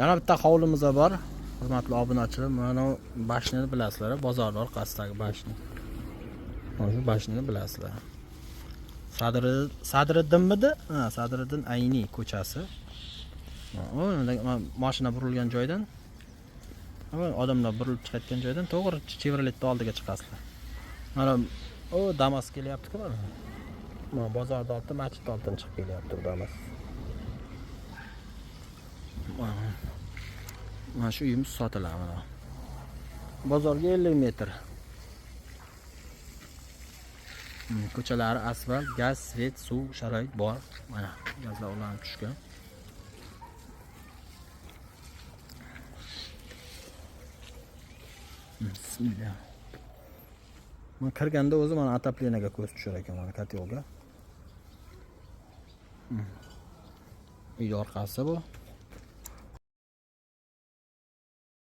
Yana bitta hovlimiz bor. Hurmatli obunachilar, mana bashnini bilasizlar, bozor orqasidagi bashni. Mana shu bashnini bilasizlar. Sadriddinmidi? Ha, Sadriddin Ayni ko'chasi. Mashina burilgan joydan, odamlar burilib chiqayotgan joydan to'g'ri Chevroletning oldiga chiqasizlar. Mana o Damas kelyapti-ku mana. Mana bozorda oldi, masjid oldidan chiqib kelyapti Damas. Mana shu uyimiz sotiladi mana. Bozorga 50 metr. Ko'chalari asfalt, gaz, svet, suv, sharoit bor. Mana gazlar ulanib tushgan. Bismillah. Men kirganda o'zi mana ataplenaga ko'z tushar ekan mana katyolga. Uy orqasi bu.